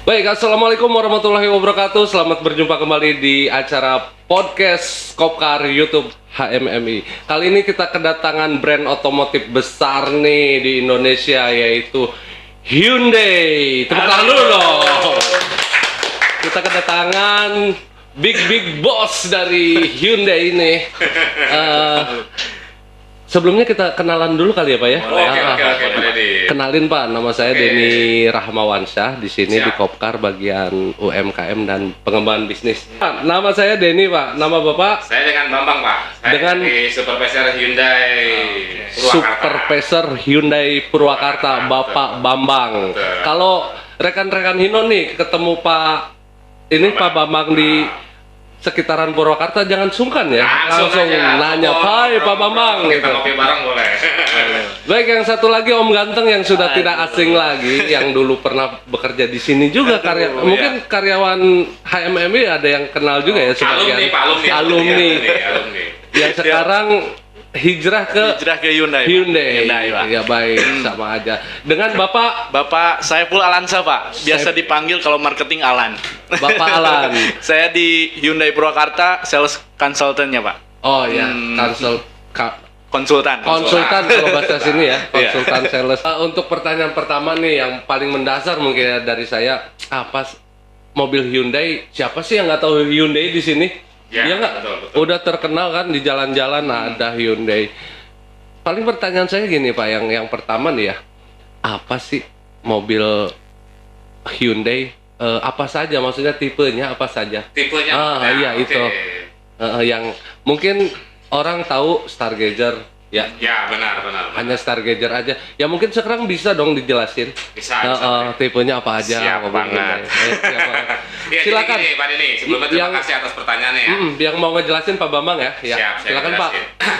Baik, assalamualaikum warahmatullahi wabarakatuh. Selamat berjumpa kembali di acara podcast Kopkar YouTube HMMI. Kali ini kita kedatangan brand otomotif besar nih di Indonesia, yaitu Hyundai. Tepuk tangan dulu dong. Kita kedatangan big boss dari Hyundai ini. Sebelumnya kita kenalan dulu kali ya Pak ya. Oke, Kenalin Pak, nama saya Denny Rahmawansyah di sini di Kopkar bagian UMKM dan pengembangan bisnis. Nama saya Denny Pak, nama Bapak? Saya dengan Bambang Pak. Saya dengan di Supervisor Hyundai Purwakarta. Supervisor Hyundai Purwakarta, Bapak Bambang. Kalau rekan-rekan Hino nih ketemu Pak Bambang di sekitaran Purwakarta, jangan sungkan ya, langsung nanya, "Hai Pak Bambang," kita gitu. ngopi bareng boleh. Baik, yang satu lagi Om Ganteng yang sudah tidak asing lagi, yang dulu pernah bekerja di sini juga, mungkin karyawan HMMI ada yang kenal juga ya sebagian alumni. Yang sekarang hijrah ke Hyundai. Pak. Ya baik, sama aja. Dengan Bapak Saiful Alansa Pak, biasa dipanggil kalau marketing Alan. Bapak Alan. Saya di Hyundai Purwakarta, sales consultant-nya Pak. Oh ya, Konsultan kalau bahasa sini ya, konsultan sales. Untuk pertanyaan pertama nih yang paling mendasar mungkin ya dari saya, apa mobil Hyundai? Siapa sih yang nggak tahu Hyundai di sini? Ya, nggak? betul. Udah terkenal kan di jalan-jalan ada Hyundai. Paling pertanyaan saya gini Pak, yang pertama nih ya, apa sih mobil Hyundai? Apa saja? Maksudnya tipenya apa saja? Tipenya? Iya okay. itu. Yang mungkin orang tahu Stargazer ya. Ya benar. Hanya Stargazer aja. Ya mungkin sekarang bisa dong dijelasin. Bisa. Tipenya apa aja? Siap banget. Ya, Silakan. Jadi Pak Denny, sebelumnya terima kasih atas pertanyaannya ya. Yang mau ngejelasin Pak Bambang ya. Siap, Silakan Pak.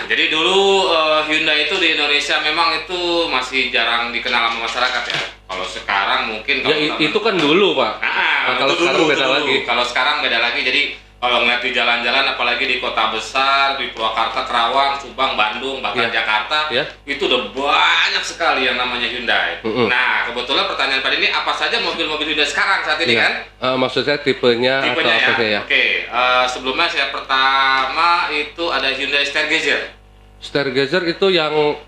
Jadi dulu Hyundai itu di Indonesia memang itu masih jarang dikenal sama masyarakat ya. Kalau sekarang mungkin Itu kan dulu Pak. Kalau sekarang beda lagi. Kalau sekarang beda lagi. Jadi kalau ngeliat di jalan-jalan, apalagi di kota besar, di Purwakarta, Kerawang, Subang, Bandung, bahkan Jakarta, itu udah banyak sekali yang namanya Hyundai. Nah, kebetulan pertanyaan Pak ini apa saja mobil-mobil Hyundai sekarang saat ini kan? Maksud saya tipenya atau apa ya? Oke, sebelumnya saya pertama itu ada Hyundai Stargazer. Stargazer itu yang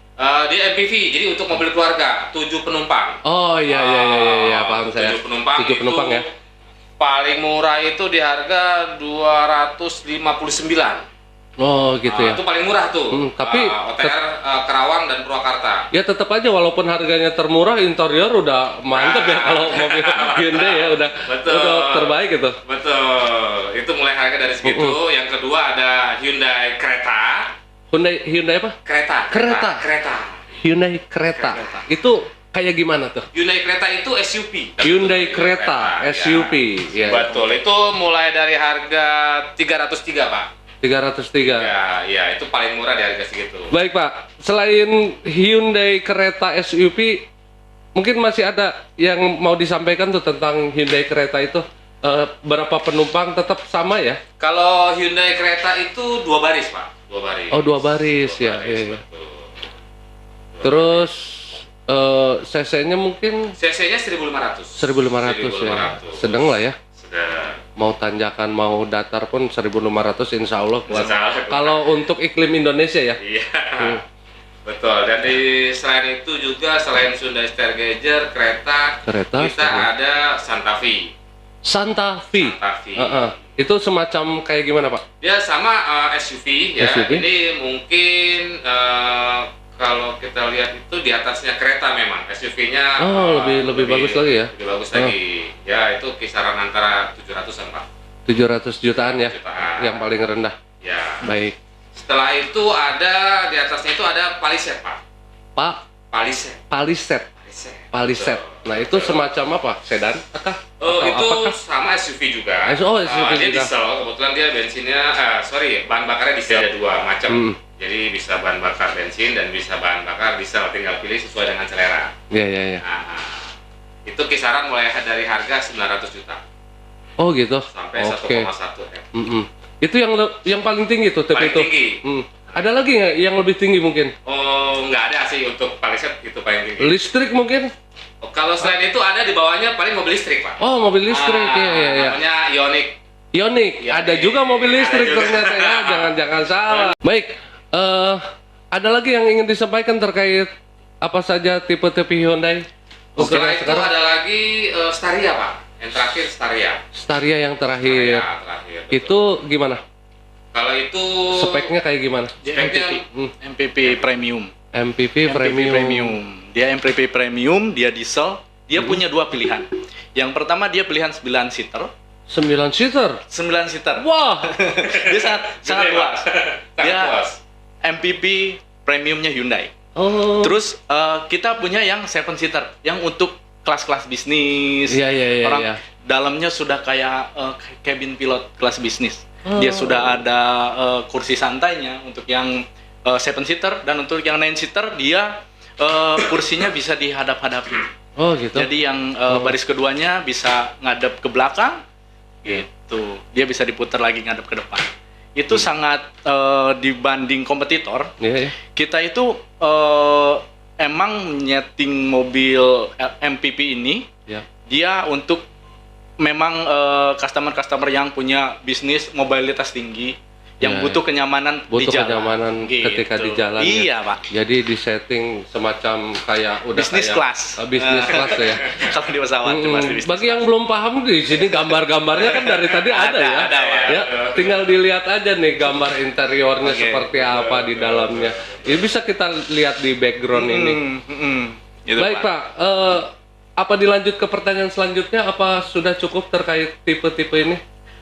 di MPV, jadi untuk mobil keluarga, 7 penumpang. Oh iya, paham saya. 7 penumpang, 7 penumpang ya. Paling murah itu di harga 259. Oh gitu ya. Itu paling murah tuh. Tapi OTR Kerawang dan Purwakarta. Ya tetap aja walaupun harganya termurah, interior udah mantep ya kalau mobil Hyundai ya udah terbaik gitu. Betul. Itu mulai harga dari segitu. Yang kedua ada Hyundai Creta. Hyundai apa? Creta. Hyundai Creta. Itu kayak gimana tuh? Hyundai Creta itu SUV. Hyundai Creta SUV. Ya. Betul. Itu mulai dari harga 303 Pak. 303. Ya, itu paling murah di harga segitu. Baik Pak, selain Hyundai Creta SUV, mungkin masih ada yang mau disampaikan tuh tentang Hyundai Creta itu? Berapa penumpang tetap sama ya? Kalau Hyundai Creta itu 2 baris Pak. 2 baris. Oh 2 baris ya. Terus cc-nya mungkin? cc-nya 1500 ya. Sedang lah ya. Sedang. Mau tanjakan, mau datar pun 1500 insya Allah kuat. Kalau untuk iklim Indonesia ya? Iya. Betul. Dan selain itu juga, selain Hyundai Stargazer, Creta, kita ada Santa Fe. Santa Fe. Itu semacam kayak gimana Pak? Dia sama SUV ya. SUV? Ini mungkin kalau kita lihat itu di atasnya Creta memang. SUV-nya lebih bagus lagi ya? Lebih bagus lagi. Ya, itu kisaran antara 700-an Pak. 700 jutaan ya? Yang paling rendah? Ya. Baik. Setelah itu ada, di atasnya itu ada Palisade Pak. Palisade. Nah itu semacam apa? Sedan? Apakah? Sama SUV juga. SUV dia juga. diesel, kebetulan dia bensinnya, bahan bakarnya diesel. Ada 2 macam. Jadi bisa bahan bakar bensin dan bisa bahan bakar diesel, tinggal pilih sesuai dengan selera. Iya. Itu kisaran mulai dari harga 900 juta. Oh gitu. Sampai 1,1 M. Itu yang paling tinggi tuh, paling itu. Tinggi. Ada lagi nggak yang lebih tinggi mungkin? Oh, nggak ada sih untuk Palisade itu paling tinggi. Listrik mungkin? Kalau selain itu ada di bawahnya paling mobil listrik, Pak. Oh, mobil listrik, iya. Namanya Ioniq. Ioniq, ada juga mobil listrik ternyata ya, jangan salah. Baik, ada lagi yang ingin disampaikan terkait apa saja tipe-tipe Hyundai? Setelah itu ada lagi Staria, Pak. Yang terakhir Staria. Staria yang terakhir. Staria terakhir. Itu gimana? Kalau itu Speknya kayak gimana? speknya MPP Premium. MPV Premium. Dia MPV Premium, dia diesel. Dia punya dua pilihan. Yang pertama dia pilihan 9 seater. 9 seater. 9 seater. Wah, Dia sangat luas. sangat Dia luas. MPV Premiumnya Hyundai. oh, Terus kita punya yang 7 seater, yang untuk kelas-kelas bisnis. Iya, Orang iya. dalamnya sudah kayak cabin pilot kelas bisnis. Oh. Dia sudah ada kursi santainya untuk yang 7 seater, dan untuk yang 9 seater dia kursinya bisa dihadap-hadapin. Oh gitu. Jadi yang baris keduanya bisa ngadep ke belakang, gitu. Dia bisa diputar lagi ngadep ke depan. Itu sangat dibanding kompetitor. Iya, iya. Kita itu emang nyeting mobil MPV ini, Ya. dia untuk memang customer-customer yang punya bisnis mobilitas tinggi, yang Ya, butuh kenyamanan di Butuh jalan. kenyamanan ketika di jalan. Iya, Pak. Jadi di setting semacam kayak udah Bisnis kayak, kelas. Bisnis kelas ya. Kalau di pesawat itu pasti bisnis. Bagi yang belum paham di sini gambar-gambarnya kan dari tadi ada ya. Ada, Pak. Ya, tinggal dilihat aja nih gambar interiornya Oke. seperti apa di dalamnya. Ini bisa kita lihat di background ini. Gitu, Baik Pak, apa dilanjut ke pertanyaan selanjutnya? Apa sudah cukup terkait tipe-tipe ini?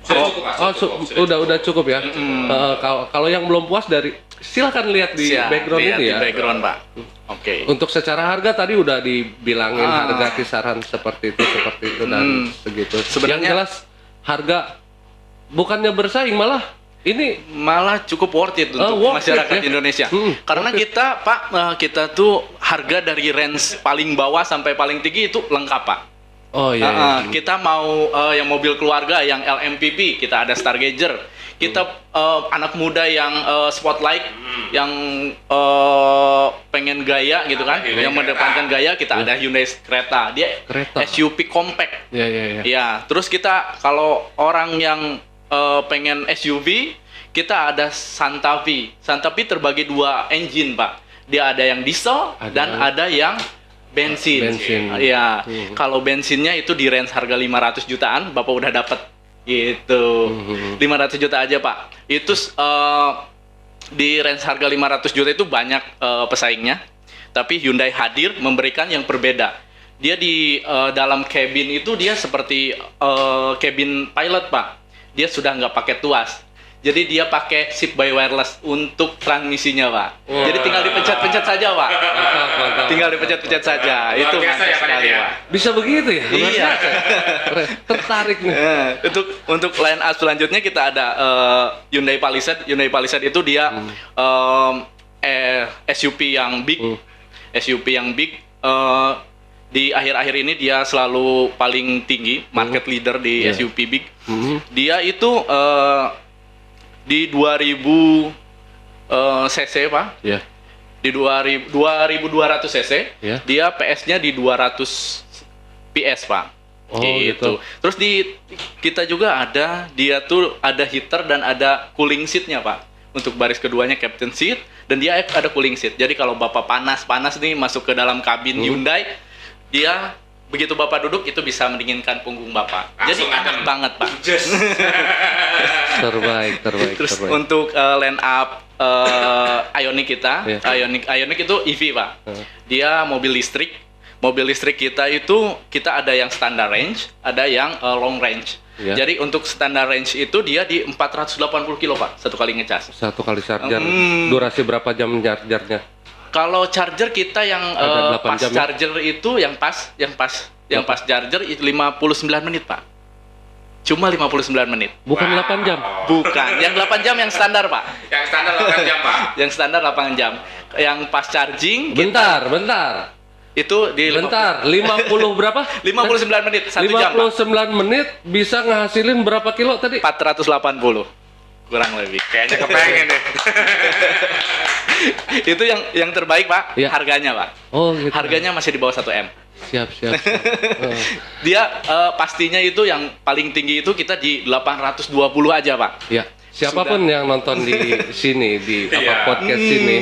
Sudah cukup, Pak. Oh, Sudah cukup. udah cukup ya. Kalau yang belum puas silakan lihat di Siap, background lihat ini di ya. background, Pak. Oke. Untuk secara harga tadi udah dibilangin harga kisaran seperti itu dan segitu. Sebenarnya- Yang jelas harga bukannya bersaing malah ini Malah cukup worth it untuk worth it, masyarakat ya. Indonesia. Worth Karena it. kita, Pak, kita tuh harga dari range paling bawah sampai paling tinggi itu lengkap, Pak. oh iya. Kita mau yang mobil keluarga yang LMPV, kita ada Stargazer. Kita anak muda yang Spotlight, yang pengen gaya gitu kan, Hyundai yang mendepankan gaya, kita ada Hyundai Creta. Dia Creta. SUV compact. Iya. Ya, terus kita kalau orang yang pengen SUV, kita ada Santa Fe. Santa Fe terbagi dua engine, Pak. Dia ada yang diesel dan ada yang bensin. Iya. Kalau bensinnya itu di range harga 500 jutaan, Bapak udah dapat. Gitu. 500 juta aja, Pak. Itu di range harga 500 juta itu banyak pesaingnya. Tapi Hyundai hadir memberikan yang berbeda. Dia di dalam cabin itu dia seperti cabin pilot, Pak. Dia sudah nggak pakai tuas. Jadi dia pakai shift by wireless untuk transmisinya, Pak. Jadi tinggal dipencet-pencet saja, Pak. Mantap. Tinggal dipencet-pencet saja. Luar Itu biasa mantap ya, Pak, sekali, ya. Pak. Bisa begitu ya? Luar Iya. biasa. Keren. Tertarik nih. Untuk line up selanjutnya kita ada Hyundai Palisade. Hyundai Palisade itu dia SUV yang big. SUV yang big. Di akhir-akhir ini dia selalu paling tinggi, market leader di SUV big. Dia itu di 2000 cc, Pak. Iya. Di 2200 cc. Ya. Dia PS-nya di 200 PS, Pak. Oh, gitu. Terus kita juga dia tuh ada heater dan ada cooling seat-nya, Pak. Untuk baris keduanya captain seat dan dia ada cooling seat. Jadi kalau Bapak panas nih masuk ke dalam kabin Hyundai, dia begitu Bapak duduk itu bisa mendinginkan punggung Bapak. Langsung Jadi enak adem. banget, Pak. Terbaik. Terus untuk line up Ioniq kita, Ioniq itu EV, Pak. Dia mobil listrik. Mobil listrik kita itu kita ada yang standard range, ada yang long range. Jadi untuk standard range itu dia di 480 kilo, Pak, satu kali ngecas. Satu kali charger. Durasi berapa jam chargernya? Kalau charger kita yang Ada 8 pas jam, ya? charger itu yang pas charger itu 59 menit, Pak. Cuma 59 menit. Bukan 8 jam. Bukan, yang 8 jam yang standar, Pak. Yang standar 8 jam, Pak. Yang standar 8 jam. Yang pas charging Bentar. itu di 50 berapa? 59 menit, 1 jam, Pak. 59 menit bisa ngehasilin berapa kilo tadi? 480 kurang lebih. Kayaknya kepengen deh. Itu yang terbaik, Pak. Iya. Harganya, Pak. Oh, gitu. Harganya masih di bawah 1 M. Siap. Dia pastinya itu yang paling tinggi itu kita di 820 aja, Pak. Ya, siapapun yang nonton di sini di podcast sini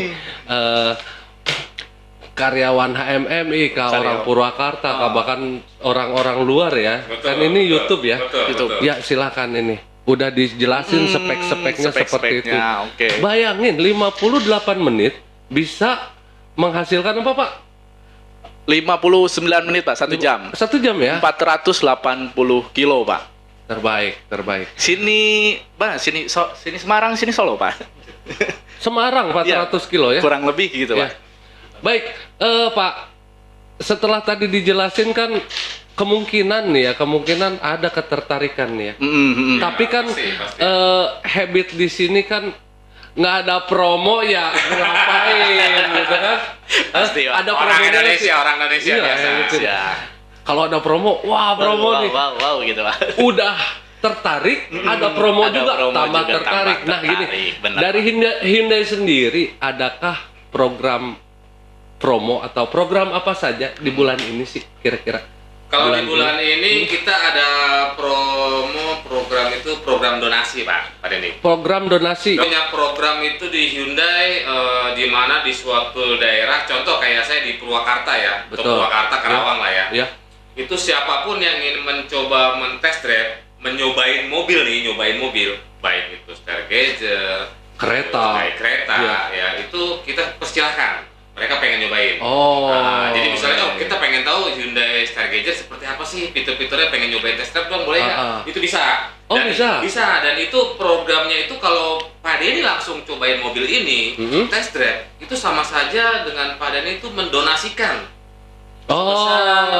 karyawan HMMI, orang Purwakarta, bahkan orang-orang luar ya. Betul, kan ini YouTube ya. Betul. Ya, silakan ini. Udah dijelasin spek-speknya seperti itu. Okay. Bayangin 58 menit bisa menghasilkan apa, Pak? 59 menit, Pak, 1 jam. 1 jam ya? 480 kilo, Pak. Terbaik. Sini Semarang, sini Solo, Pak. Semarang 400 kilo ya? Kurang lebih gitu, Ya. Pak. Baik, Pak. Setelah tadi dijelasin kan kemungkinan ada ketertarikan nih ya. Tapi kan pasti. habit di sini kan nggak ada promo ya ngapain gitu kan? Pasti, Pak. Ada Orang promonya Indonesia Iya, biasa. gitu. Ya. Kalau ada promo, wah promo nih. Wow gitu, Pak. Udah tertarik, ada promo Ada juga, promo tambah juga, tertarik. tambah Nah gini, tertarik, benar, dari Hyundai sendiri, adakah program promo atau program apa saja di bulan ini sih kira-kira? Kalau di bulan ini kita ada program donasi, Pak Denny. Program donasi. Punya program itu di Hyundai di mana di suatu daerah, contoh kayak saya di Purwakarta ya, atau Betul. Purwakarta Karawang lah ya. Ya. Itu siapapun yang ingin mencoba mentest drive, nyobain mobil, baik itu Stargazer, Kereta. ya itu kita persilahkan. Mereka pengen nyobain. Jadi misalnya kita pengen tahu Hyundai Stargazer seperti apa sih, fitur-fiturnya, pengen nyobain test drive dong, boleh nggak? Itu bisa. Dan bisa. Dan itu programnya itu kalau Pak Denny langsung cobain mobil ini, test drive, itu sama saja dengan Pak Denny itu mendonasikan sebesar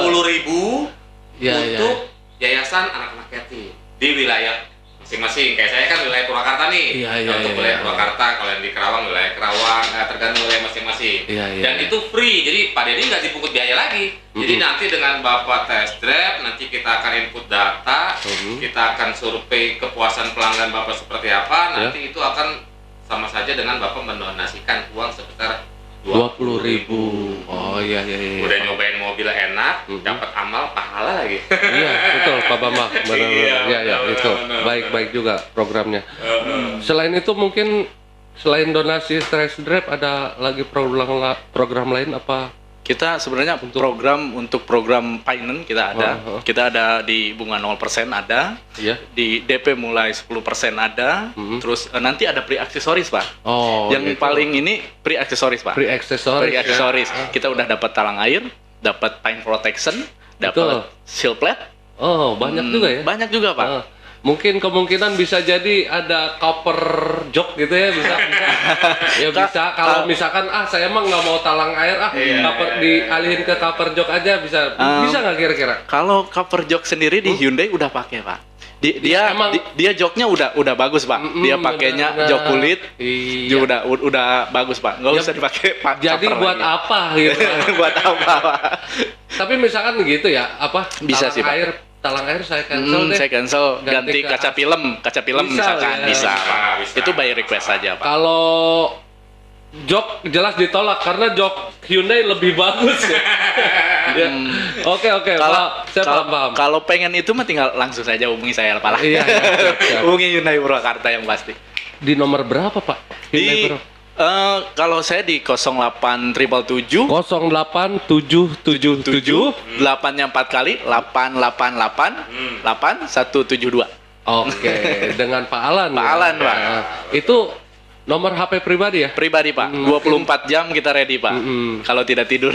20.000 untuk Yayasan Anak-anak Yatim di wilayah masing-masing. Kayak saya kan wilayah Purwakarta nih. Untuk wilayah Purwakarta, kalau yang di Kerawang wilayah Kerawang, tergantung wilayah masing-masing. Dan itu free, jadi Pak Denny nggak dipungut biaya lagi. Jadi nanti dengan Bapak test drive, nanti kita akan input data, kita akan survei kepuasan pelanggan Bapak seperti apa. Nanti itu akan sama saja dengan Bapak mendonasikan uang sebesar 20.000. Oh iya. Udah nyobain mobil enak, dapat amal pahala lagi. Iya, betul Pak Bambang. Benar. Iya, itu. benar. Baik juga programnya. Selain itu mungkin selain donasi test drive ada lagi program lain apa? Kita sebenarnya untuk program finance kita ada. Kita ada di bunga 0% ada. Iya. Di DP mulai 10% ada. Terus nanti ada pre-aksesoris, Pak. Yang gitu. paling ini pre-aksesoris, Pak. Pre-aksesoris. Kita udah dapat talang air, dapat paint protection, dapat seal plate. Banyak juga ya? Banyak juga, Pak. Mungkin kemungkinan bisa jadi ada cover jok gitu ya, bisa. Ya bisa, kalau misalkan saya emang nggak mau talang air, dialihin ke cover jok aja bisa nggak kira-kira? Kalau cover jok sendiri di Hyundai udah pakai, Pak. Dia joknya udah bagus, Pak. Dia pakainya jok kulit. Iya. Udah bagus, Pak. Nggak usah dipakai jadi buat lagi. apa gitu? Buat apa, Pak? Tapi misalkan gitu ya, bisa sih, Pak. Talang air saya cancel deh. Saya cancel, ganti kaca film misalkan bisa, Pak. Bisa. Itu by request saja, Pak. Kalau jok jelas ditolak karena jok Hyundai lebih bagus ya. Oke. Saya paham. Kalau pengen itu mah tinggal langsung saja hubungi saya, Pak. Iya. Siap. Hubungi Hyundai Purwakarta yang pasti. Di nomor berapa, Pak? Hyundai kalau saya di 08777 08777 8-nya 4 kali 888 8172. Oke, dengan Pak Alan. Pak Alan, Pak. Itu nomor HP pribadi ya? Pribadi, Pak. 24 jam kita ready, Pak. Kalau tidak tidur.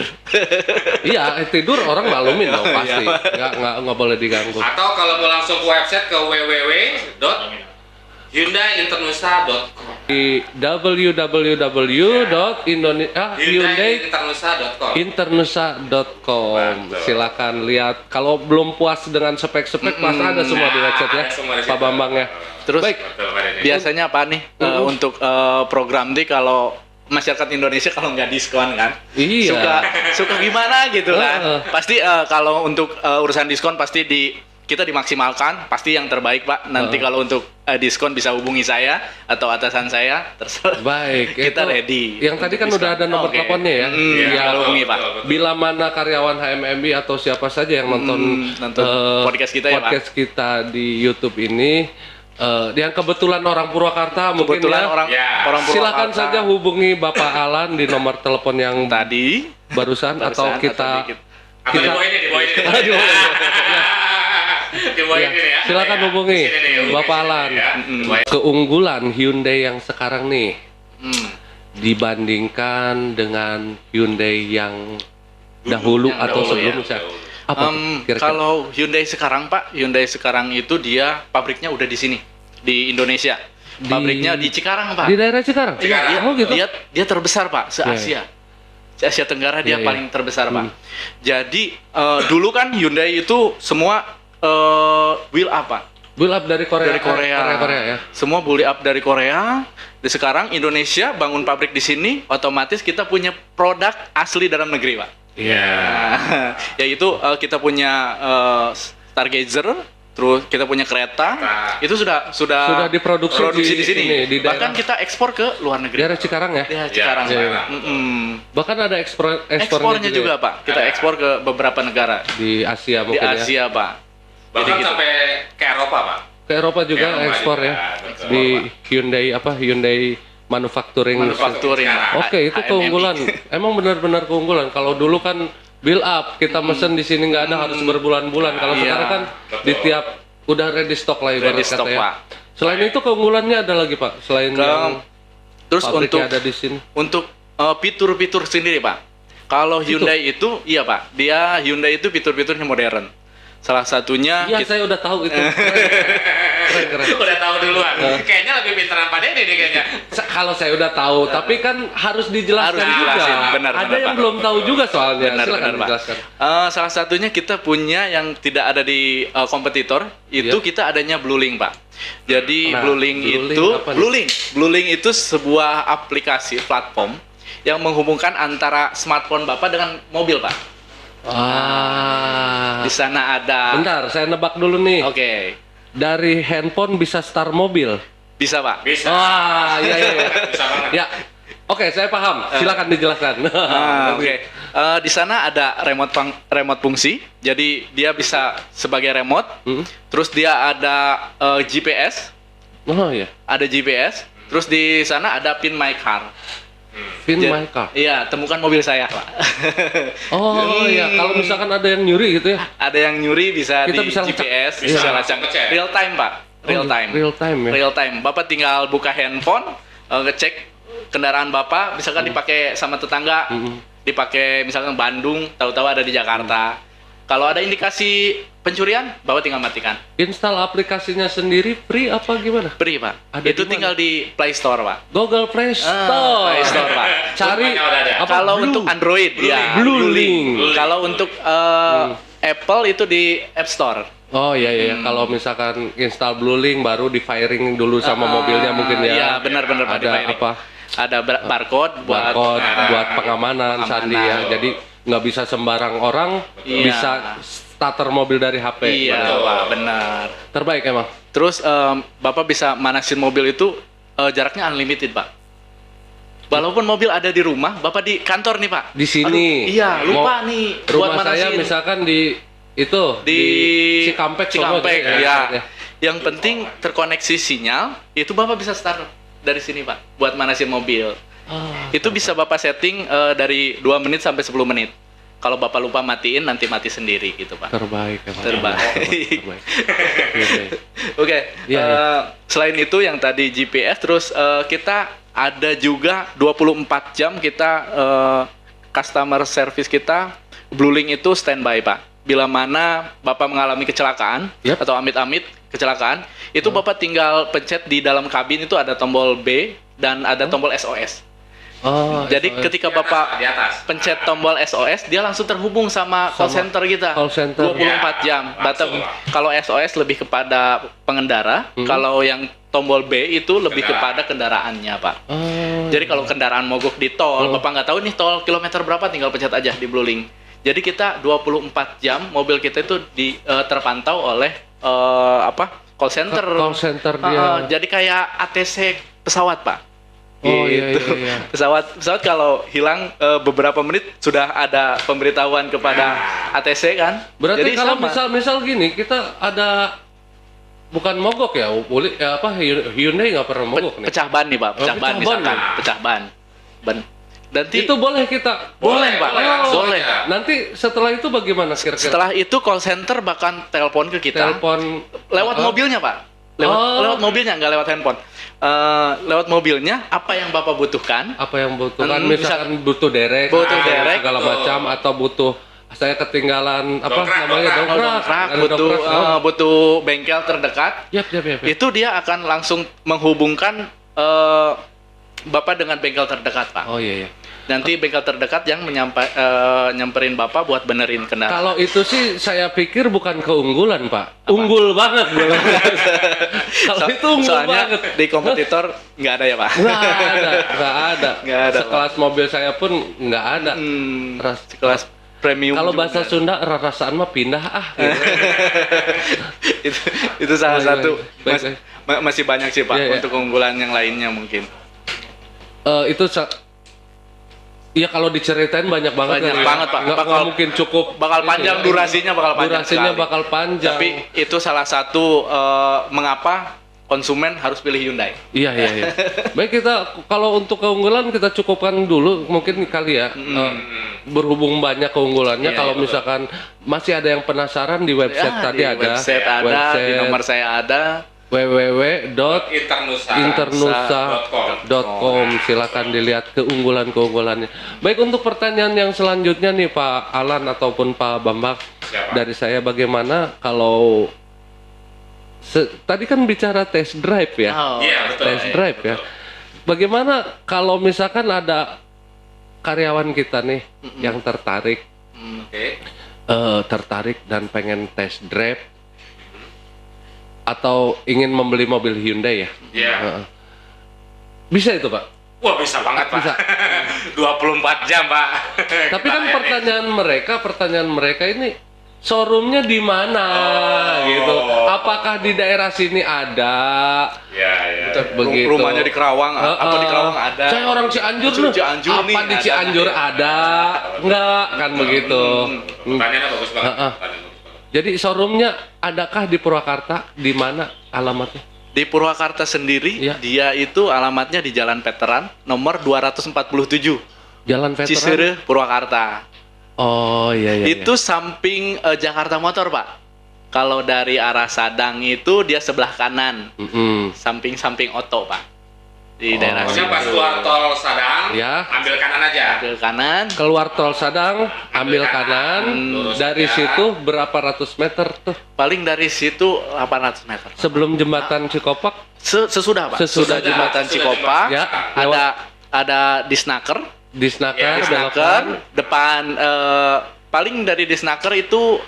Iya, tidur orang maklumin dong pasti. Nggak boleh diganggu. Atau kalau mau langsung ke website ke www.hyundaiinternusa.com Di www.hyundaiinternusa.com. Silakan lihat. Kalau belum puas dengan spek-spek, pasti ada semua di website ya, Pak Bambang ya. Terus baik. Biasanya apa nih untuk program nih kalau masyarakat Indonesia kalau nggak diskon kan, Iya. suka gimana gitu kan. Pasti kalau untuk urusan diskon pasti di kita dimaksimalkan, pasti yang terbaik Pak. Nanti kalau untuk diskon bisa hubungi saya atau atasan saya, terserah. Baik, Kita itu ready. Yang tadi kan udah ada nomor teleponnya ya. Iya, hubungi Pak. Bila mana karyawan HMMI atau siapa saja yang nonton podcast kita ya Pak. Podcast kita di YouTube ini, yang kebetulan orang Purwakarta mungkin Kebetulan ya. orang Purwakarta. Silakan saja hubungi Bapak Alan di nomor telepon yang tadi barusan atau kita Atau di bawah ini. Di bawah ini ya. Silakan hubungi Bapak Alan. Keunggulan Hyundai yang sekarang nih dibandingkan dengan Hyundai yang dahulu atau sebelumnya. Apa kira-kira? Kalau Hyundai sekarang Pak, Hyundai sekarang itu dia pabriknya udah di sini, di Indonesia. Pabriknya di Cikarang Pak. Di daerah Cikarang? Iya, Oh gitu. Dia terbesar Pak, se-Asia. Se-Asia Tenggara dia paling terbesar Pak. Jadi dulu kan Hyundai itu semua wheel up Pak. Build up dari Korea. Dari Korea. Korea ya. Semua build up dari Korea. Dan sekarang Indonesia bangun pabrik di sini, otomatis kita punya produk asli dalam negeri Pak. Iya. Yaitu kita punya Stargazer, terus kita punya kereta, itu sudah diproduksi di sini. di Bahkan kita ekspor ke luar negeri. daerah Cikarang ya. Daerah Cikarang. Iya. Bahkan ada Ekspornya juga Pak. Kita ekspor ke beberapa negara di Asia di mungkin ya. Asia Pak. Bahkan Jadi gitu. sampai ke Eropa Pak. Ke Eropa juga Eropa ekspor juga, ya. betul. Di Hyundai Manufacturing. Manufacturing. Oke, itu HMMI. keunggulan. Emang benar-benar keunggulan. Kalau dulu kan build up, kita mesen di sini nggak ada, harus berbulan-bulan. Kalau Iya. sekarang kan di tiap udah ready stock lah ibarat Ready stock, kata ya. Pak. Selain itu keunggulannya ada lagi Pak. Selain yang Terus pabriknya untuk ada di sini. fitur-fitur sendiri Pak. Kalau Hyundai itu iya Pak. Hyundai itu fitur-fiturnya modern. Salah satunya Iya, saya udah tahu itu. Keren. Udah tahu duluan. Kayaknya lebih pinteran Pak Dede nih kayaknya. Kalau saya udah tahu, tapi kan harus dijelaskan Harus juga. dijelasin, benar, Ada benar, yang Pak. belum tahu juga soalnya. Benar, Silakan Pak. dijelaskan. Salah satunya kita punya yang tidak ada di kompetitor, itu Iya. kita adanya Bluelink Pak. Jadi Nah, Bluelink Bluelink itu apa nih? Bluelink itu sebuah aplikasi platform yang menghubungkan antara smartphone Bapak dengan mobil Pak. Di sana ada. Bentar, saya nebak dulu nih. Oke. Dari handphone bisa start mobil. Bisa Pak. Bisa. Wah, iya. Bisa banget. Ya. Oke, saya paham. Silakan dijelaskan. Oke. Di sana ada remote fungsi. Jadi dia bisa sebagai remote. Terus dia ada GPS. Oh iya. Ada GPS. Terus di sana ada Pin My Car. Pin my car. Iya, temukan mobil saya, Pak. Oh iya, kalau misalkan ada yang nyuri gitu ya. Ada yang nyuri bisa Kita di bisa lacak. GPS, Bisa bisa langsung lacak. ngecek. Real time, Pak. Real time. Real time ya. Real time. Bapak tinggal buka handphone, ngecek kendaraan Bapak, misalkan dipakai sama tetangga, dipakai misalkan Bandung, tahu-tahu ada di Jakarta. Kalau ada indikasi pencurian, Bapak tinggal matikan. Install aplikasinya sendiri free apa gimana? Free, Pak. Ada Itu di mana? tinggal di Play Store, Pak. Google Play Store. Play Store, Pak. Cari Rupanya udah ada. apa? Kalau Blue. untuk Android, ya. Bluelink. Kalau untuk Apple itu di App Store. Oh iya. Kalau misalkan install Bluelink baru di firing dulu sama mobilnya mungkin ya. Iya, benar-benar Pak, Ada di-firing. apa? Ada barcode buat Buat pengamanan sandi ya. Jadi nggak bisa sembarang orang Iya. bisa starter mobil dari HP. Iya, Benar. Pak, benar. Terbaik emang. Terus Bapak bisa manasin mobil itu jaraknya unlimited, Pak. Walaupun mobil ada di rumah, Bapak di kantor nih, Pak. Di sini. Aduh, iya, lupa Mau- nih buat Rumah saya manasin. misalkan di itu di Cikampek, Cikampek, Solo, ya. Yang penting terkoneksi sinyal, itu Bapak bisa start dari sini, Pak, buat manasin mobil. Itu bisa Bapak setting dari 2 menit sampai 10 menit. Kalau Bapak lupa matiin, nanti mati sendiri gitu, Pak. Terbaik emang. Terbaik. Terbaik. Iya. Oke, Iya, selain itu yang tadi GPS, terus kita ada juga 24 jam kita customer service kita Bluelink itu standby, Pak. Bila mana Bapak mengalami kecelakaan Yap. atau amit-amit kecelakaan, itu Bapak tinggal pencet di dalam kabin itu ada tombol B dan ada tombol SOS. Oh, Jadi SOS. ketika Bapak di atas. pencet tombol SOS, dia langsung terhubung sama call Sama center kita. call center. 24 Ya, jam. langsung. Kalau SOS lebih kepada pengendara, kalau yang tombol B itu lebih kepada kendaraannya, Pak. Oh, Jadi kalau kendaraan mogok di tol, Bapak nggak tahu nih tol kilometer berapa, tinggal pencet aja di Bluelink. Jadi kita 24 jam mobil kita itu terpantau oleh call center. Call center dia. Jadi kayak ATC pesawat, Pak. Oh Gitu. iya. Pesawat kalau hilang beberapa menit sudah ada pemberitahuan kepada ATC kan. Berarti Jadi kalau sama. misal gini, kita ada bukan mogok ya, Hyundai nggak pernah mogok nih. Pecah ban nih, Pak. Pecah ban pecah ban misalkan, ya? pecah ban. Nanti Itu boleh kita. boleh, Pak. Boleh. Nanti setelah itu bagaimana kira-kira? Setelah itu call center bahkan telepon ke kita. Telepon Lewat mobilnya, Pak. Lewat mobilnya, nggak lewat handphone. Lewat mobilnya, apa yang Bapak butuhkan? apa yang butuhkan? Misalkan butuh derek, Butuh derek, segala macam, atau butuh saya ketinggalan Dongkrak. dongkrak, butuh bengkel terdekat. Yap. Itu dia akan langsung menghubungkan Bapak dengan bengkel terdekat, Pak. Oh iya. Nanti bengkel terdekat yang nyamperin Bapak buat benerin kendaraan. Kalau itu sih saya pikir bukan keunggulan, Pak. Unggul banget. Kalau itu unggul Soalnya banget. di kompetitor nggak ada ya, Pak? Nggak ada. Nggak ada, Sekelas mobil saya pun nggak ada. Kelas premium. Kalau juga bahasa nggak ada. Sunda, rarasaan mah pindah gitu. itu salah Baik, satu. baik. Masih banyak sih, Pak, Iya, iya. untuk keunggulan yang lainnya mungkin. Iya, kalau diceritain banyak banget. Banyak kan, banget, Pak. Nggak mungkin cukup. Bakal panjang, durasinya bakal panjang. Durasinya sekali. bakal panjang. Tapi itu salah satu mengapa konsumen harus pilih Hyundai. Iya. Baik, kita kalau untuk keunggulan kita cukupkan dulu mungkin kali ya. Berhubung banyak keunggulannya, Iya, kalau iya, misalkan masih ada yang penasaran di website Ya, tadi di ada. website ada, di nomor saya ada. www.internusa.com. Silakan dilihat keunggulannya. Baik, untuk pertanyaan yang selanjutnya nih Pak Alan ataupun Pak Bambang, Siapa? dari saya, bagaimana kalau tadi kan bicara test drive ya? Oh, Iya, betul. Test drive ya. Bagaimana kalau misalkan ada karyawan kita nih yang tertarik Oke. dan pengen test drive atau ingin membeli mobil Hyundai ya? Iya. Bisa itu, Pak? Wah, bisa banget, Pak. Bisa. 24 jam, Pak. Tapi kan pertanyaan mereka ini showroomnya di mana gitu? Apakah di daerah sini ada? Iya. Begitu. Rumahnya di Kerawang, apa di Kerawang ada? Saya orang Cianjur loh. Cianjur nih, Apa di ada. Cianjur ada? Enggak kan begitu. Pertanyaannya bagus banget. Heeh. Jadi showroomnya adakah di Purwakarta? Di mana alamatnya? Di Purwakarta sendiri, Iya. dia itu alamatnya di Jalan Veteran, nomor 247, Jalan Veteran. Ciseure, Purwakarta. Oh iya. Itu samping Jakarta Motor, Pak. Kalau dari arah Sadang itu dia sebelah kanan, samping-samping Oto, Pak. Di daerah Pokoknya situ. pas keluar tol Sadang, Ya. ambil kanan aja. Ambil kanan, Keluar tol Sadang, ambil kanan. lurus Dari aja. situ berapa ratus meter tuh? paling dari situ 800 meter. Sebelum jembatan Cikopak? Sesudah, Pak. Sesudah Jembatan Sesudah Cikopak, Ya, ada Disnaker. Disnaker, Disnaker depan paling dari Disnaker itu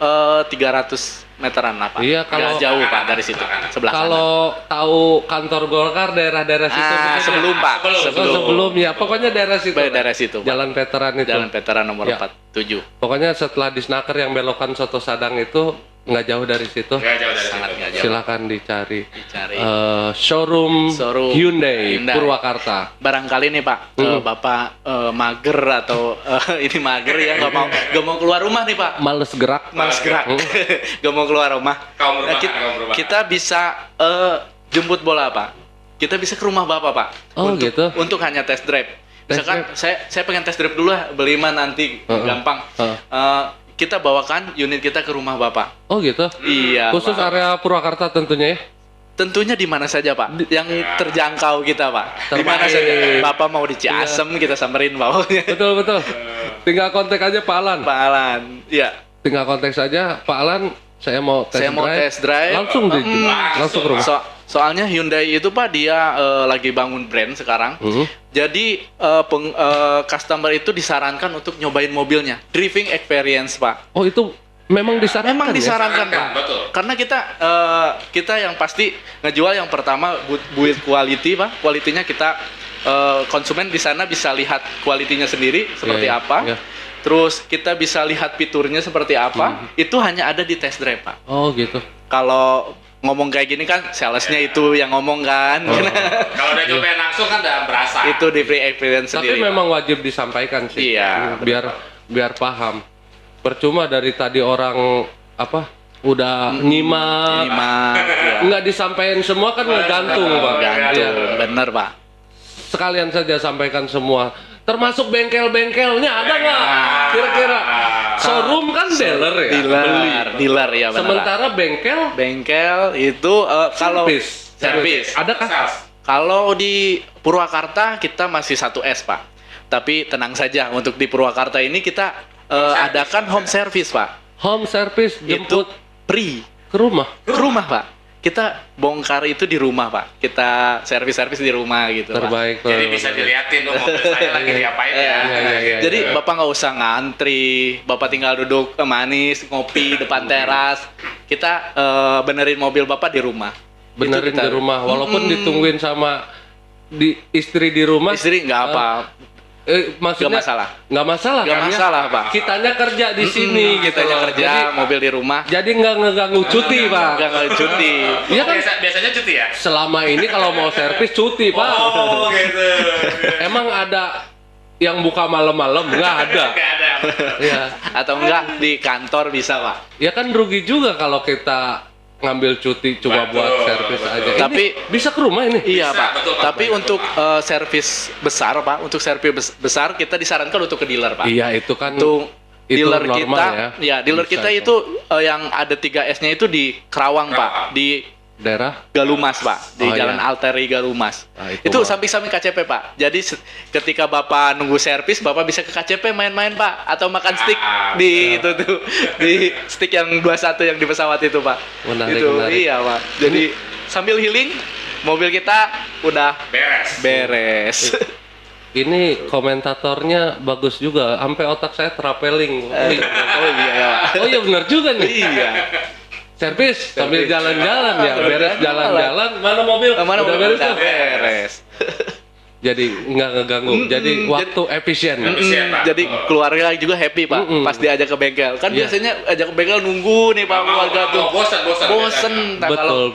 300 meteran lah, Pak. Iya, kalau- Nggak jauh, Pak, dari situ. Sebelah kanan. Kalau tahu kantor Golkar daerah-daerah situ begitu. sebelum, Pak. Sebelum ya, pokoknya daerah situ. Daerah situ, Pak. Jalan Veteran itu. Jalan Veteran nomor Ya. 47. Pokoknya setelah Disnaker yang belokan Soto Sadang itu nggak jauh dari situ. Nggak jauh dari Sangat situ. nggak jauh. Silakan dicari. Dicari. Showroom Hyundai Purwakarta. Barangkali nih, Pak, Bapak mager atau ini mager ya nggak mau keluar rumah nih, Pak. Males gerak. Males gerak. Nggak mau keluar rumah. Kaum Nah, perubahan, kaum perubahan. kita bisa jemput bola, Pak. Kita bisa ke rumah Bapak, Pak. Oh, untuk, gitu. Untuk hanya test drive. Test Misalkan saya pengen test drive dulu lah, beli mah nanti gampang. Kita bawakan unit kita ke rumah Bapak. Oh gitu. Iya. Khusus Pak. area Purwakarta tentunya ya. Tentunya di mana saja, Pak. Yang terjangkau kita, Pak. Di mana Terbaik. saja. Bapak mau di Ciasem, kita samperin bawahnya. Betul. Tinggal kontak aja Pak Alan. Pak Alan. Iya. Tinggal kontak saja Pak Alan. Saya mau test drive. Langsung langsung ke rumah. Soalnya Hyundai itu, Pak, dia lagi bangun brand sekarang. Jadi customer itu disarankan untuk nyobain mobilnya. Driving experience, Pak. Oh itu memang disarankan. Memang disarankan, ya? Pak. Betul. Karena kita yang pasti ngejual yang pertama build quality, Pak. Quality-nya kita konsumen di sana bisa lihat kualitinya sendiri seperti Iya, apa. iya. terus kita bisa lihat fiturnya seperti apa, itu hanya ada di test drive, Pak. Oh gitu. Kalau ngomong kayak gini kan salesnya itu yang ngomong kan. Kalau udah nyobain langsung kan udah berasa. Itu di free experience Tapi sendiri. memang wajib disampaikan sih. Iya, Biar paham. Percuma dari tadi orang udah nyimak, ya. nggak disampaikan semua kan ngegantung, Pak. Gantung, Iya. bener, Pak. Sekalian saja sampaikan semua. Termasuk bengkel-bengkelnya ada nggak? Kira-kira showroom kan dealer ya. Dealer ya benar. Sementara bengkel itu kalau servis. Adakah? Kalau di Purwakarta kita masih 1S, Pak. Tapi tenang saja, untuk di Purwakarta ini kita adakan home service, Pak. Home service jemput Itu free ke rumah. ke rumah, Pak. Kita bongkar itu di rumah, Pak. Kita servis-servis di rumah gitu, Pak. Terbaik. Jadi bisa diliatin tuh mobil saya lagi diapain ya. Iya. Jadi Bapak nggak usah ngantri, Bapak tinggal duduk manis, ngopi depan teras. Kita benerin mobil Bapak di rumah. Benerin di rumah, walaupun ditungguin sama istri di rumah. Istri nggak apa, Maksudnya nggak masalah nggak kan, masalah, Pak. Kitanya kerja di sini, Kita loh. kerja, Jadi, mobil di rumah. jadi nggak ngeganggu cuti, Pak. Nggak cuti. Iya kan? Biasanya cuti ya? Selama ini kalau mau servis cuti, Pak. Oh gitu. Emang ada yang buka malam-malam? Nggak ada. Nggak ada. Iya. Atau enggak di kantor bisa, Pak. Ya kan rugi juga kalau kita ngambil cuti cuma Betul, buat servis aja. Tapi- Ini bisa ke rumah ini? Iya, Bisa, Pak. betul, Pak. Tapi Betul, untuk Pak. servis besar, Pak, untuk servis besar kita disarankan untuk ke dealer, Pak. Iya, itu kan Untuk itu dealer normal kita, ya. dealer Bisa kita itu yang ada 3S-nya itu di Kerawang, Pak, di daerah. Galumas, Pak, di Oh, Jalan iya. Alteri Galumas. Ah, itu Pak. samping-samping KCP, Pak. Jadi ketika Bapak nunggu servis, Bapak bisa ke KCP main-main, Pak, atau makan steak di itu tuh, di steak yang 21 yang di pesawat itu, Pak. Menarik, Itu menarik. iya, Pak. Jadi sambil healing, mobil kita udah beres. Ini komentatornya bagus juga, sampai otak saya traveling. Oh iya, Pak. Oh iya benar juga nih. Iya. Servis sambil jalan-jalan ya, beres jalan-jalan. Mana mobil? Mana Udah mobil beres udah tuh. beres. Jadi nggak ngeganggu. Jadi waktu efisien. Pak. Jadi keluarga juga happy, Pak, pas diajak ke bengkel. Kan Iya. biasanya ajak ke bengkel nunggu nih, Pak, keluarga tuh. Bosen. Nah,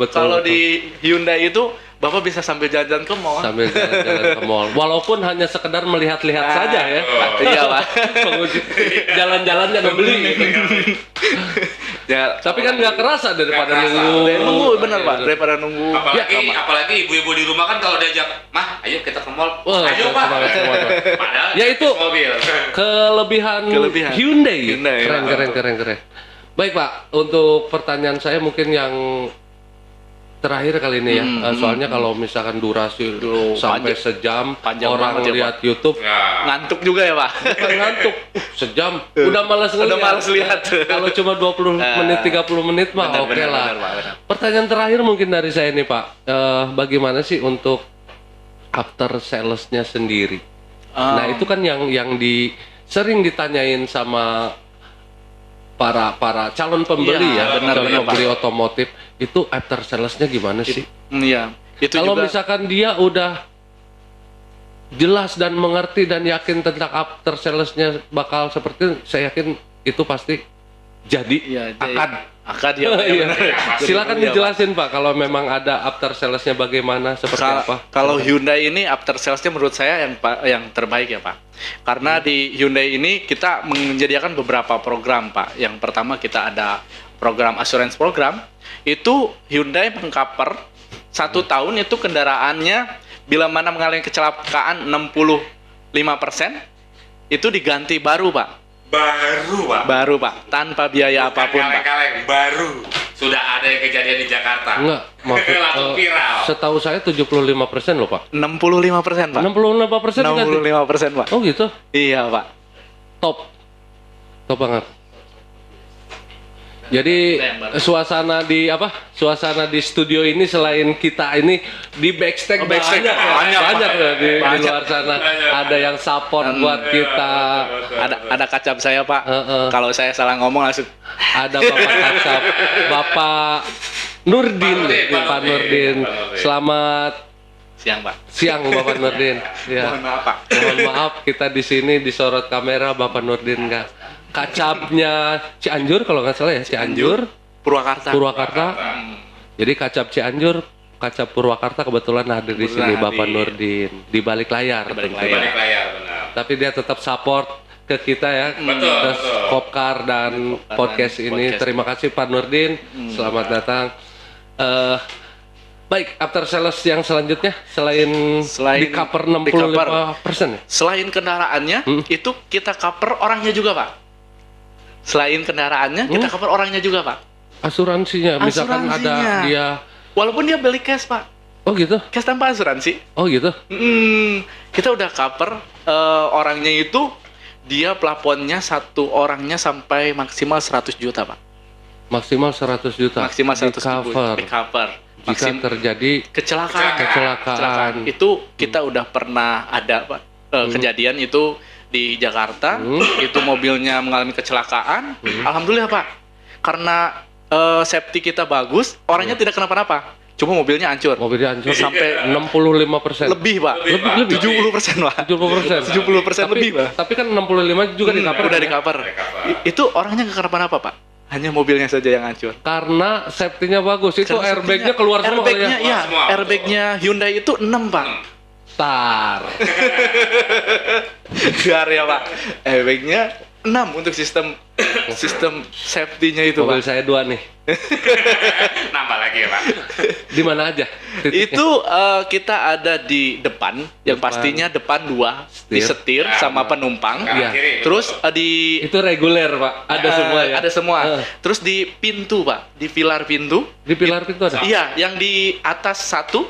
kalau di Hyundai itu Bapak bisa sambil jalan-jalan ke mall. Sambil jalan-jalan ke mall. Walaupun hanya sekedar melihat-lihat saja ya. Iya, Pak. Pengunjung jalan-jalannya ngebeli gitu. Ya, Tapi kan nggak kerasa daripada Nggak kerasa. nunggu. nunggu bener, Pak, daripada nunggu. Apalagi ibu-ibu di rumah kan kalau diajak, "Mah, ayo kita ke mall." Wah, Ayo, Pak. semangat semua, Pak. Padahal Ya, itu mobil. Kelebihan Hyundai. Hyundai, Keren. Baik, Pak, untuk pertanyaan saya mungkin yang terakhir kali ini ya. Soalnya kalau misalkan durasi sampai sejam, panjang orang banget ya, lihat YouTube Ya. Ngantuk juga ya, Pak. ngantuk. Sejam udah malas ngeliat. Udah malas lihat. Kalau cuma 20 menit 30 menit mah Benar, oke benar, lah. benar, Pak, benar. Pertanyaan terakhir mungkin dari saya nih, Pak. Bagaimana sih untuk after sales-nya sendiri? Nah, itu kan yang sering ditanyain sama para calon pembeli Iya, ya, benar, calon benar, pembeli otomotif itu after sales-nya gimana sih? Iya. Itu Kalau juga misalkan dia udah jelas dan mengerti dan yakin tentang after sales-nya bakal seperti, saya yakin itu pasti jadi akad ya, Pak, ya, Iya. benar. Silakan Iya, Pak. dijelasin, Pak, kalau memang ada after sales-nya bagaimana, seperti apa? Kalau Hyundai ini after sales-nya menurut saya yang terbaik ya, Pak. Karena di Hyundai ini kita menyediakan beberapa program, Pak. Yang pertama kita ada program assurance program. Itu Hyundai mengcover 1 tahun itu kendaraannya bila mana mengalami kecelakaan 65% itu diganti baru, Pak. Baru, Pak, tanpa biaya apapun, Pak. Kaleng-kaleng baru. Sudah ada yang kejadian di Jakarta. Enggak, maksud, Langsung viral. setahu saya 75% loh, Pak. 65%, Pak. 65% diganti. 65%, Pak. Oh gitu? Iya, Pak. Top banget. Jadi suasana di studio ini selain kita ini di backstage, Backstage banyak ya di Banyak. luar sana. Ada yang support buat kita. Ada kacap saya, Pak. Kalau saya salah ngomong langsung Ada Bapak Kacap, Bapak Nurdin, Pak Nurdin. Selamat Siang, Pak. Siang Bapak Nurdin. Ya. Mohon maaf, Pak. Mohon maaf kita di sini disorot kamera Bapak Nurdin nggak. Kacapnya Cianjur kalau nggak salah ya, Cianjur, Purwakarta. Jadi kacap Cianjur, kacap Purwakarta kebetulan hadir di sini Bapak Nurdin di balik layar. Di balik Di balik layar, benar. Tapi dia tetap support ke kita ya, Betul, terus betul. Kopkar dan podcast ini. podcast. Terima kasih Pak Nurdin, selamat datang. Baik, after sales yang selanjutnya selain di cover 65% ya? Selain kendaraannya, itu kita cover orangnya juga, Pak. Selain kendaraannya, kita cover orangnya juga, Pak. Asuransinya, misalkan ada Asuransinya. dia, Walaupun dia beli cash, Pak. oh gitu, Cash tanpa asuransi. oh gitu, Kita udah cover orangnya itu, dia plafonnya satu orangnya sampai maksimal 100 juta, Pak. maksimal 100 juta, Maksimal 100 di cover. Di cover. Jika terjadi Kecelakaan. Itu kita udah pernah ada, Pak. Kejadian itu di Jakarta, itu mobilnya mengalami kecelakaan. Alhamdulillah, Pak. Karena safety kita bagus, orangnya tidak kenapa-napa. Cuma mobilnya hancur. mobilnya hancur Sampai 65%. Lebih, Pak. Lebih. 70%, Pak. 70%. 70% lebih, Pak. Tapi kan 65 juga di cover. Udah di cover. Itu orangnya nggak kenapa-napa, Pak. Hanya mobilnya saja yang hancur. Karena safety-nya bagus. Itu Karena airbag-nya safety-nya- keluar semua kali Airbag-nya, ya. iya. Semua. Airbag-nya Hyundai itu 6, Pak. Tar. Biar ya, Pak. Airbag-nya 6 untuk sistem safety-nya itu, Mobil Pak. saya 2 nih. Nambah lagi ya, Pak. Di mana aja? titiknya? Itu kita ada di depan, yang Depan. pastinya depan 2 di setir sama penumpang. Iya. Kiri, Terus di Itu reguler, Pak. Ada semua ya. Ada semua. Eh. Terus di pintu, Pak, di pilar pintu. Di pilar pintu ada. Iya, yang di atas 1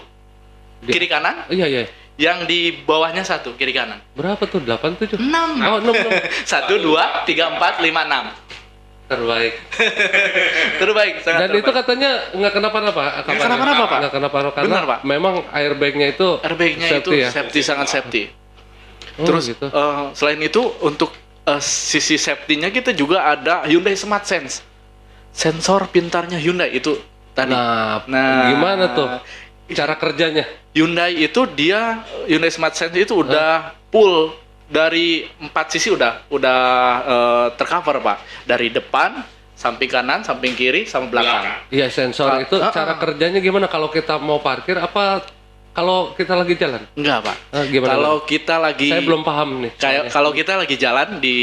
kiri kanan, Iya, iya. yang di bawahnya 1 kiri kanan. Berapa tuh? 8 7. 6. Oh, 6. 1 2 3 4 5 6. Terbaik. Terbaik, sangat Dan itu terbaik. katanya nggak kenapa-napa. Nggak kenapa-napa, Pak. Nggak kenapa-napa karena Benar, Pak. memang airbag-nya itu Airbag-nya itu safety ya. safety, sangat safety. Oh, Terus gitu. selain itu untuk sisi safety-nya kita juga ada Hyundai Smart Sense. Sensor pintarnya Hyundai itu tadi. Nah, Nah. gimana tuh cara kerjanya? Hyundai itu Hyundai Smart Sense itu udah full dari 4 sisi udah tercover, Pak. Dari depan, samping kanan, samping kiri, sama belakang. Iya, sensor Pak, itu cara kerjanya gimana kalau kita mau parkir apa kalau kita lagi jalan? Enggak, Pak. Gimana? Kalau kita lagi Saya belum paham nih. kayak kalau kita lagi jalan di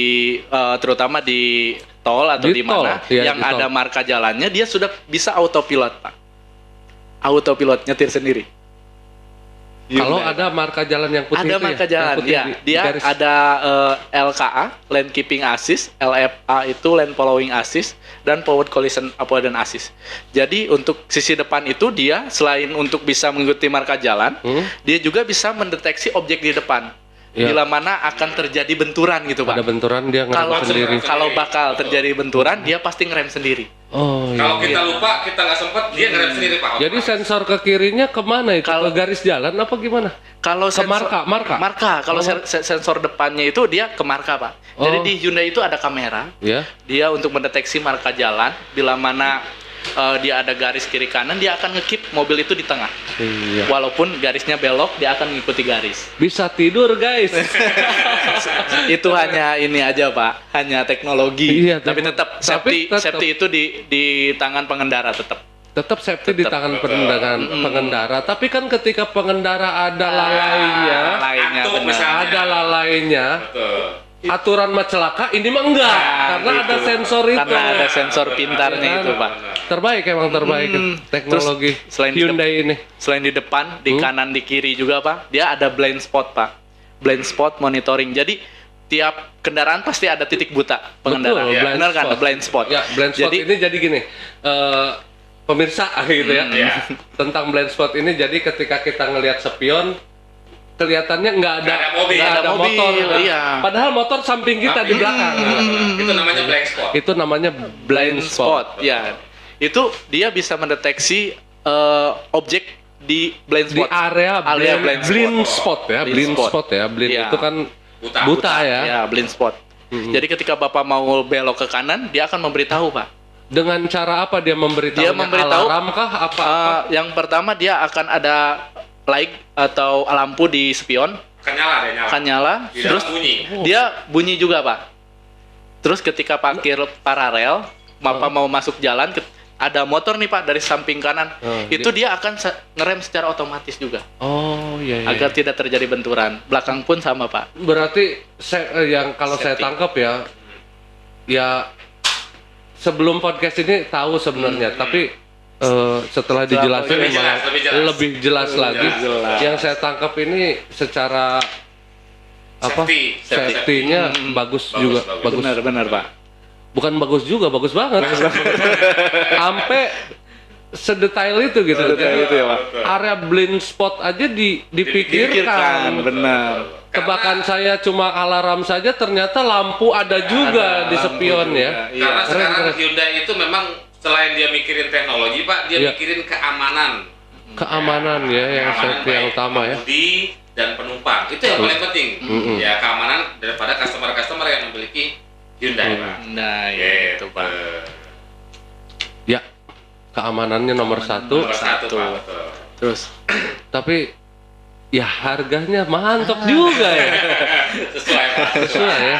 terutama di tol atau Di di tol, mana iya, yang di tol. ada marka jalannya, dia sudah bisa autopilot, Pak. Autopilot nyetir sendiri. Kalau Hyundai. ada marka jalan yang putih Ada itu marka ya? jalan, Yang putih ya. di Dia garis. ada LKA, Lane Keeping Assist, LFA itu Lane Following Assist, dan Forward Collision Avoidance Assist. Jadi untuk sisi depan itu dia selain untuk bisa mengikuti marka jalan, dia juga bisa mendeteksi objek di depan. Iya. Bila mana akan terjadi benturan gitu, Pak. Ada benturan dia ngerem Kalau sendiri. kalau bakal terjadi benturan, dia pasti ngerem sendiri. Oh, Kalau iya. kita lupa, kita nggak sempet, dia ngerem sendiri, Pak. Jadi sensor ke kirinya kemana itu? Kalau- Ke garis jalan apa gimana? Kalau Ke marka? Kalau Oh. sensor depannya itu dia ke marka, Pak. Jadi Oh. di Hyundai itu ada kamera. Ya. Dia untuk mendeteksi marka jalan. Bila mana dia ada garis kiri kanan, dia akan ngekip mobil itu di tengah. Iya. Walaupun garisnya belok, dia akan mengikuti garis. Bisa tidur, guys. Itu hanya ini aja, Pak. Hanya teknologi. Iya, Tapi tetap safety tetap. safety itu di tangan pengendara tetap. Tetap safety di Tetap. tangan pengendara. Tapi kan ketika pengendara ada lalainya, Lainnya Antuk benar. misalnya. ada lalainya, Betul. aturan mah celaka, ini mah enggak. Karena gitu. ada sensor itu. Karena ada sensor pintarnya Iya, itu, kan? Pak. Terbaik emang terbaik teknologi Terus, selain di Hyundai ini. Selain di depan, di kanan, di kiri juga, Pak. Dia ada blind spot, Pak. Blind spot monitoring. Jadi tiap kendaraan pasti ada titik buta pengendara. Betul, blind Benar kan? spot. Blind spot. Ya, blind spot Jadi ini jadi gini. Pemirsa gitu ya. Iya. Tentang blind spot ini jadi ketika kita ngelihat spion kelihatannya nggak ada Nggak ada mobil, motor. iya. Padahal motor samping kita di belakang. Itu namanya blank spot. Itu namanya blind spot. Ya. Itu dia bisa mendeteksi objek di blind Di spot. area blind blind spot ya, Blind blind spot. spot ya. Blind Iya. itu kan Buta. buta ya. Ya, blind spot. Jadi ketika Bapak mau belok ke kanan, dia akan memberitahu, Pak. Dengan cara apa dia memberitahu? Dia memberitahu, alarm kah apa? Yang pertama dia akan ada light atau lampu di spion Kan nyala deh, nyala. kan nyala, Di terus dalam bunyi. dia bunyi juga Pak. Terus ketika parkir paralel, Bapak mau masuk jalan, ada motor nih Pak dari samping kanan, itu dia akan ngerem secara otomatis juga. Oh iya. Agar tidak terjadi benturan. Belakang pun sama Pak. Berarti yang kalau saya tangkap ya sebelum podcast ini tahu sebenarnya, tapi setelah dijelasin lebih jelas lagi. Yang saya tangkap ini secara safety-nya bagus juga. Bagus. Benar Pak. Bukan bagus juga, bagus banget. Sampai sedetail itu gitu. Sedetail itu ya Pak. Area blind spot aja dipikirkan. Benar. Tebakan saya cuma alarm saja, ternyata lampu ada juga di spion ya. Karena Keren. sekarang Hyundai itu memang selain dia mikirin teknologi Pak, dia mikirin keamanan. Keamanan ya, yang safety yang utama ya. Pengemudi dan penumpang itu yang paling penting. Ya keamanan daripada customer yang memiliki Hyundai Pak. Nah, Gitu, itu Pak. Ya, keamanannya nomor satu. Nomor satu Pak. Betul. Terus Tapi ya harganya mantap juga ya. Sesuai Pak. Sesuai ya.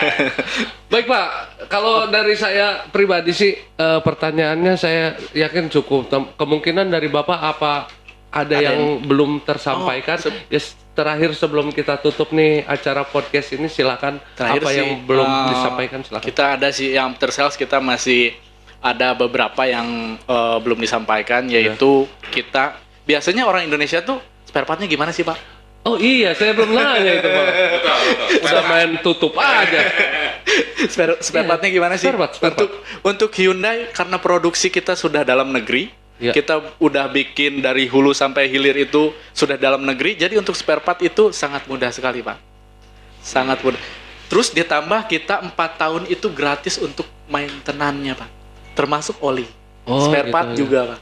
Baik Pak, kalau dari saya pribadi sih pertanyaannya saya yakin cukup. Kemungkinan dari Bapak apa ada yang belum tersampaikan? Ya, terakhir sebelum kita tutup nih acara podcast ini, silakan. Terakhir apa sih, yang belum disampaikan silakan. kita ada sih yang tersales, kita masih ada beberapa yang belum disampaikan, yaitu kita biasanya orang Indonesia tuh spare partnya gimana sih Pak? Oh iya, saya belum nanya itu Pak. Betul. Udah main tutup aja. spare partnya gimana sih? Spare part. Untuk Hyundai, karena produksi kita sudah dalam negeri, kita udah bikin dari hulu sampai hilir itu sudah dalam negeri, jadi untuk spare part itu sangat mudah sekali Pak. Sangat mudah. Terus ditambah kita 4 tahun itu gratis untuk maintenance-nya Pak, termasuk oli. Spare gitu, part ya. juga Pak.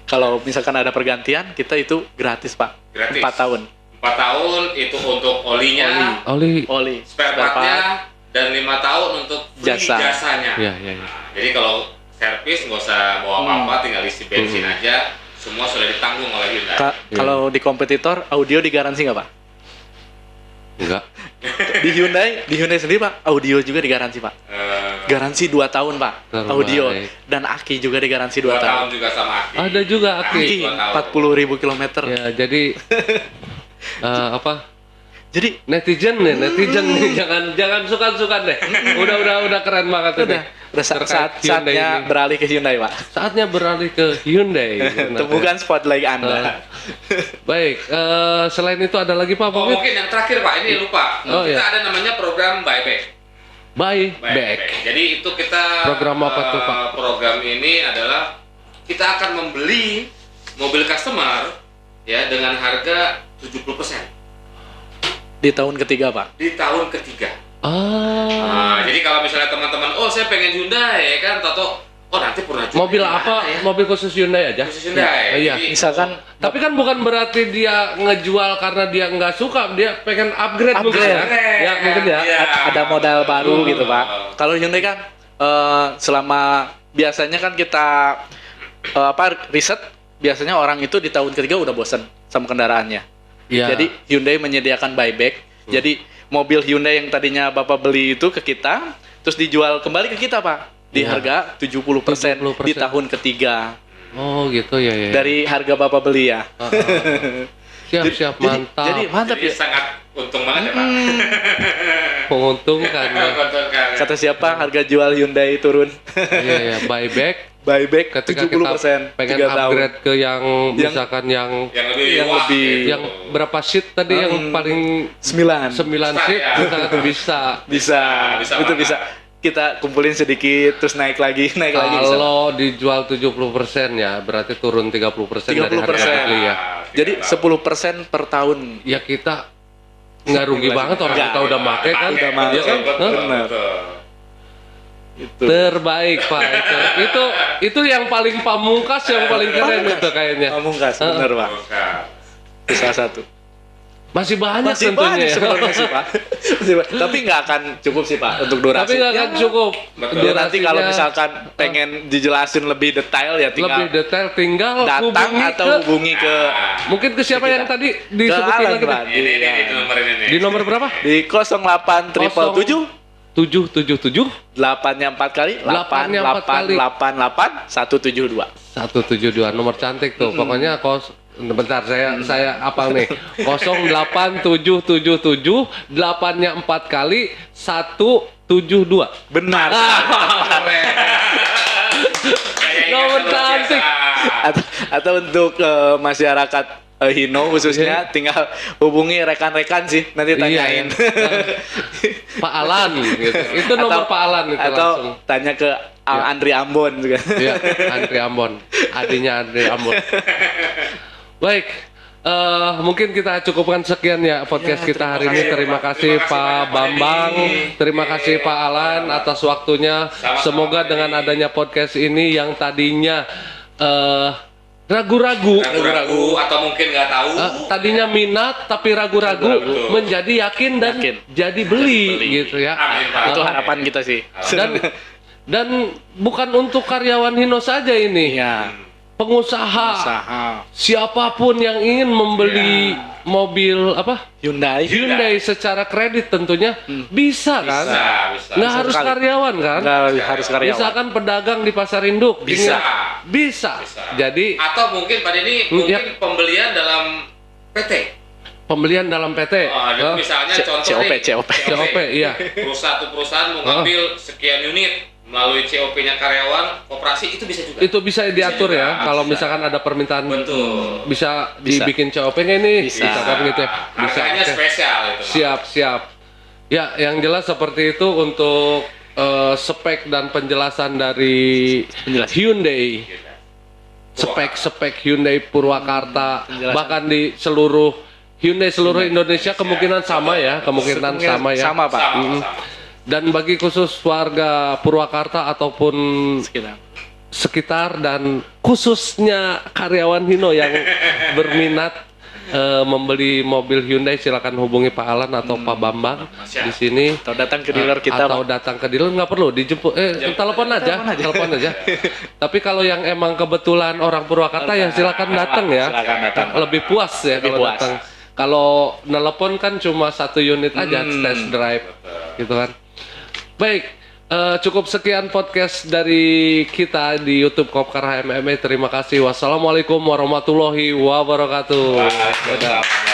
Kalau misalkan ada pergantian, kita itu gratis Pak. Gratis. 4 tahun. 4 tahun itu untuk olinya, Oli. spare part-nya, dan 5 tahun untuk beli jasanya. Iya. Jadi kalau servis nggak usah bawa apa-apa, tinggal isi bensin aja, semua sudah ditanggung oleh Hyundai. Kalau di kompetitor, audio digaransi nggak Pak? Enggak. Di Hyundai sendiri Pak, audio juga digaransi Pak. Garansi 2 tahun Pak, audio. Dan aki juga digaransi 2 tahun. 2 tahun juga sama aki. Ada juga aki. 40.000 kilometer. Ya, jadi Jadi netizen nih, jangan sukan deh. Udah keren banget udah saatnya beralih ke Hyundai Pak. Saatnya beralih ke Hyundai. Temukan spotlight Anda. Baik, selain itu ada lagi Pak? Mungkin yang terakhir Pak, ini lupa. Kita ada namanya program buyback. Buyback. Jadi itu kita program apa tuh Pak? Program ini adalah kita akan membeli mobil customer ya dengan harga 70%. Di tahun ketiga Pak. Di tahun ketiga. Nah, jadi kalau misalnya teman-teman, saya pengen Hyundai ya kan, atau nanti pernah mobil apa? Ya? Mobil khusus Hyundai aja. Khusus Hyundai. Iya. Jadi, misalkan, tapi kan bukan berarti dia ngejual karena dia nggak suka, dia pengen upgrade. Mungkin ya. Ya mungkin ya. Ada modal baru gitu Pak. Kalau Hyundai kan selama biasanya kan kita riset, biasanya orang itu di tahun ketiga udah bosan sama kendaraannya. Jadi Hyundai menyediakan buyback. Jadi mobil Hyundai yang tadinya Bapak beli itu ke kita, terus dijual kembali ke kita Pak, di harga 70% di tahun ketiga. Oh gitu ya. Dari harga Bapak beli ya. Siap, mantap. Jadi mantap ya. Sangat untung banget ya Pak. Menguntungkan. Kata siapa harga jual Hyundai turun? Iya, buyback ketika 70%, kita pengen upgrade ke yang misalkan yang lebih yang berapa seat tadi yang paling 9 seat bisa kita kumpulin sedikit terus naik lagi kalau dijual 70% ya berarti turun 30% dari harga beli ya. Jadi 10% per tahun ya, kita nggak rugi banget orang kita udah make kan. Benar. Terbaik Pak, itu yang paling pamungkas, yang paling keren itu kayaknya. Pamungkas, benar Pak. Itu salah satu. Masih banyak Masih tentunya. banyak sebenarnya sih Pak. Tapi nggak akan cukup sih Pak untuk durasi. Tapi nggak akan cukup. Ya, nanti kalau Durasinya misalkan pengen dijelasin lebih detail ya tinggal lebih detail tinggal datang hubungi atau ke, hubungi ke mungkin ke siapa kita. yang tadi ke disebutin Alan lagi? Pak. Ini di nomor ini nih. Di nomor berapa? Di 08 triple 777 8-nya 4 kali 8-nya 4 kali. 888 172. 172 nomor cantik tuh. Pokoknya bentar saya apal nih. 08777 8-nya 4 kali 172. Benar. Nomor cantik. Atau untuk masyarakat Hino khususnya tinggal hubungi rekan-rekan sih nanti tanyain. Pak Alan gitu. Itu nomor Pak Alan itu atau langsung. tanya ke Andri Ambon juga. Iya, Andri Ambon. Adiknya Andri Ambon. Baik, mungkin kita cukupkan sekian ya podcast kita hari ini. Terima kasih Pak Bambang, terima kasih Pak Alan atas waktunya. Semoga dengan adanya podcast ini yang tadinya ragu-ragu atau mungkin nggak tahu. Tadinya minat tapi ragu-ragu menjadi yakin dan jadi beli gitu ya. Amin, Pak. Itu harapan kita sih. Dan bukan untuk karyawan Hino saja ini. Iya. Pengusaha, Usaha siapapun yang ingin membeli mobil Hyundai secara kredit tentunya bisa kan? Bisa. Nggak harus sekali. karyawan kan? nggak harus karyawan. Misalkan pedagang di pasar induk Bisa. bisa. Jadi Atau mungkin pada ini mungkin pembelian dalam PT. pembelian dalam PT. Misalnya contoh COP, nih, COP, iya. Perusahaan mau ngambil sekian unit melalui COP-nya karyawan, koperasi itu bisa juga. Itu bisa diatur Bisa ya. juga. Kalau Bisa. misalkan ada permintaan Betul. bisa dibikin COP-nya ini, Bisa. misalkan gitu ya. Bisa. Harganya Oke. spesial itu. Siap. Ya, yang jelas seperti itu untuk spek dan penjelasan dari Hyundai. Spek Hyundai Purwakarta, Penjelasan. bahkan di seluruh Indonesia kemungkinan sama ya, sama ya. Sama Pak. Sama. Dan bagi khusus warga Purwakarta ataupun sekitar dan khususnya karyawan Hino yang berminat membeli mobil Hyundai, silakan hubungi Pak Alan atau Pak Bambang di sini. Atau datang ke dealer kita atau Pak. datang ke dealer, nggak perlu dijemput, telepon aja. Tapi kalau yang emang kebetulan orang Purwakarta ya silakan datang ya. Silakan datang. Lebih puas ya Lebih kalau puas. datang. Kalau nelpon kan cuma 1 unit aja test drive gitu kan. Baik, cukup sekian podcast dari kita di YouTube Kopkar HMME. Terima kasih. Wassalamualaikum warahmatullahi wabarakatuh. Dadah.